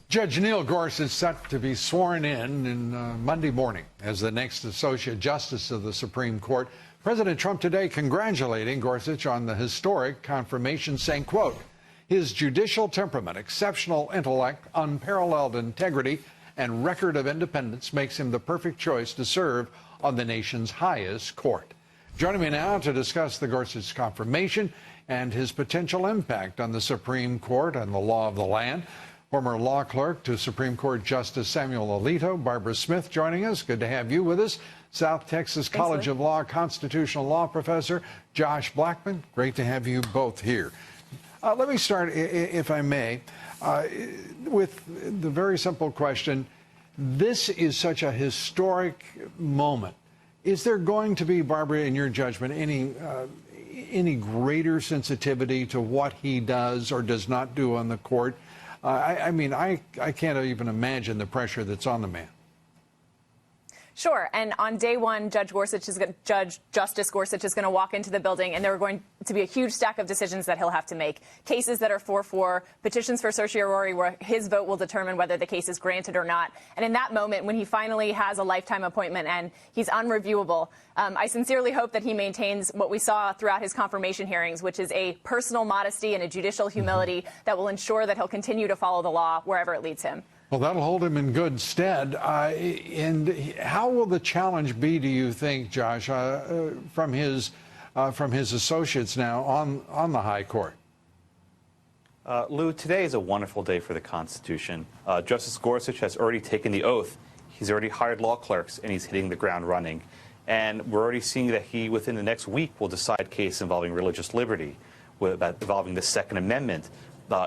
Judge Neil Gorsuch is set to be sworn in Monday morning as the next Associate Justice of the Supreme Court. President Trump today congratulating Gorsuch on the historic confirmation, saying, quote, his judicial temperament, exceptional intellect, unparalleled integrity, and record of independence makes him the perfect choice to serve on the nation's highest court. Joining me now to discuss the Gorsuch confirmation and his potential impact on the Supreme Court and the law of the land, former law clerk to Supreme Court Justice Samuel Alito, Barbara Smith joining us. Good to have you with us. South Texas College of Law constitutional law professor Josh Blackman. Great to have you both here. Let me start, if I may, with the very simple question. This is such a historic moment. Is there going to be, Barbara, in your judgment, any greater sensitivity to what he does or does not do on the court? I can't even imagine the pressure that's on the man. Sure. And on day one, Justice Gorsuch is going to walk into the building, and there are going to be a huge stack of decisions that he'll have to make. Cases that are 4-4, petitions for certiorari, where his vote will determine whether the case is granted or not. And in that moment, when he finally has a lifetime appointment and he's unreviewable, I sincerely hope that he maintains what we saw throughout his confirmation hearings, which is a personal modesty and a judicial humility that will ensure that he'll continue to follow the law wherever it leads him. Well, that'll hold him in good stead. And how will the challenge be, do you think, Josh, from his associates now on the high court? Lou, today is a wonderful day for the Constitution. Justice Gorsuch has already taken the oath. He's already hired law clerks, and he's hitting the ground running. And we're already seeing that he, within the next week, will decide cases involving religious liberty, involving the Second Amendment,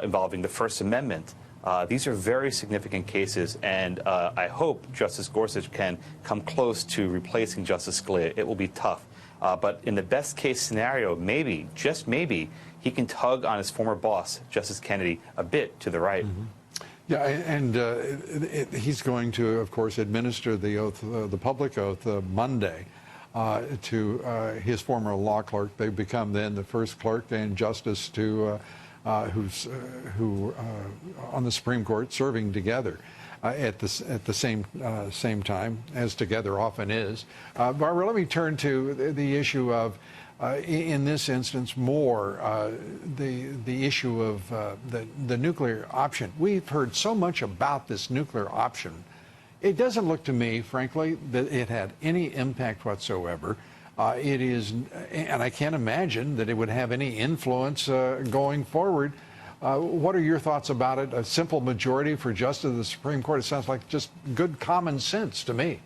involving the First Amendment. These are very significant cases, and I hope Justice Gorsuch can come close to replacing Justice Scalia. It will be tough. But in the best case scenario, maybe, just maybe, he can tug on his former boss, Justice Kennedy, a bit to the right. Mm-hmm. Yeah, and he's going to, of course, administer the oath, the public oath, Monday to his former law clerk. They become then the first clerk and justice to who on the Supreme Court serving together at the same time, as together often is. Barbara, let me turn to the issue of, in this instance, more the issue of the nuclear option. We've heard so much about this nuclear option. It doesn't look to me, frankly, that it had any impact whatsoever. It is, and I can't imagine that it would have any influence going forward. What are your thoughts about it? A simple majority for justice of the Supreme Court, it sounds like just good common sense to me.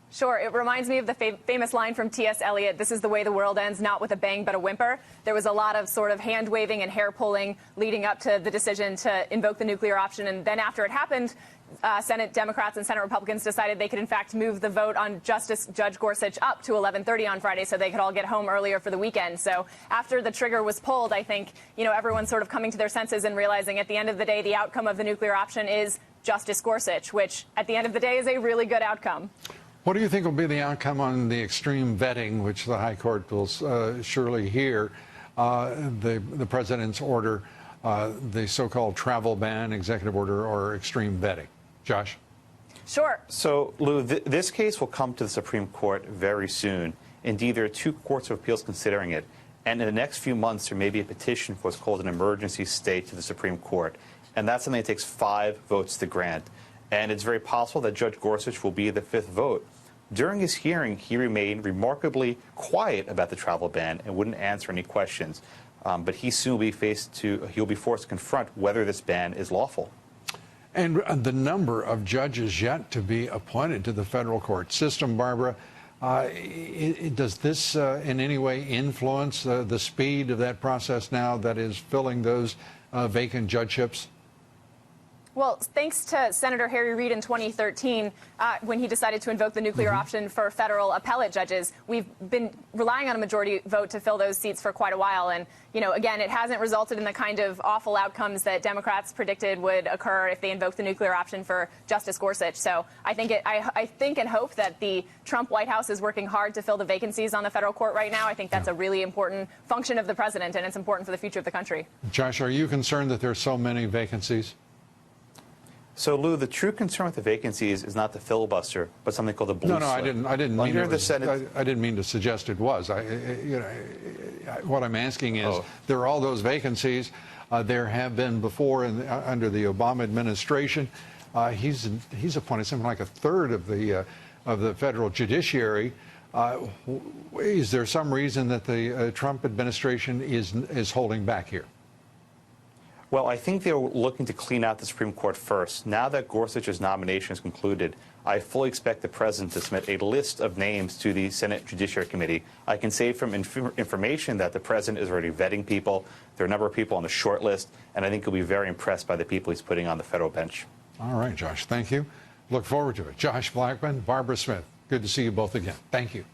Sure. It reminds me of the famous line from T.S. Eliot, this is the way the world ends, not with a bang but a whimper. There was a lot of sort of hand-waving and hair-pulling leading up to the decision to invoke the nuclear option. And then after it happened, Senate Democrats and Senate Republicans decided they could, in fact, move the vote on Judge Gorsuch up to 11:30 on Friday so they could all get home earlier for the weekend. So after the trigger was pulled, I think, everyone's sort of coming to their senses and realizing at the end of the day, the outcome of the nuclear option is Justice Gorsuch, which at the end of the day is a really good outcome. What do you think will be the outcome on the extreme vetting, which the High Court will surely hear, the president's order, the so-called travel ban, executive order, or extreme vetting? Josh? Sure. So, Lou, this case will come to the Supreme Court very soon. Indeed, there are two courts of appeals considering it. And in the next few months, there may be a petition for what's called an emergency stay to the Supreme Court. And that's something that takes 5 votes to grant. And it's very possible that Judge Gorsuch will be the 5th vote. During his hearing, he remained remarkably quiet about the travel ban and wouldn't answer any questions. But he soon will be he'll be forced to confront whether this ban is lawful. And the number of judges yet to be appointed to the federal court system, Barbara, does this in any way influence the speed of that process now that is filling those vacant judgeships? Well, thanks to Senator Harry Reid in 2013, when he decided to invoke the nuclear option for federal appellate judges, we've been relying on a majority vote to fill those seats for quite a while. And, again, it hasn't resulted in the kind of awful outcomes that Democrats predicted would occur if they invoked the nuclear option for Justice Gorsuch. So I think and hope that the Trump White House is working hard to fill the vacancies on the federal court right now. I think that's a really important function of the president, and it's important for the future of the country. Josh, are you concerned that there are so many vacancies? So, Lou, the true concern with the vacancies is not the filibuster, but something called the blue No, I slip. didn't mean Under it the was, Senate. I didn't mean to suggest it was. What I'm asking is, there are all those vacancies. There have been before under the Obama administration. He's appointed something like a third of the federal judiciary. Is there some reason that the Trump administration is holding back here? Well, I think they're looking to clean out the Supreme Court first. Now that Gorsuch's nomination is concluded, I fully expect the president to submit a list of names to the Senate Judiciary Committee. I can say from information that the president is already vetting people. There are a number of people on the short list, and I think he'll be very impressed by the people he's putting on the federal bench. All right, Josh, thank you. Look forward to it. Josh Blackman, Barbara Smith, good to see you both again. Thank you.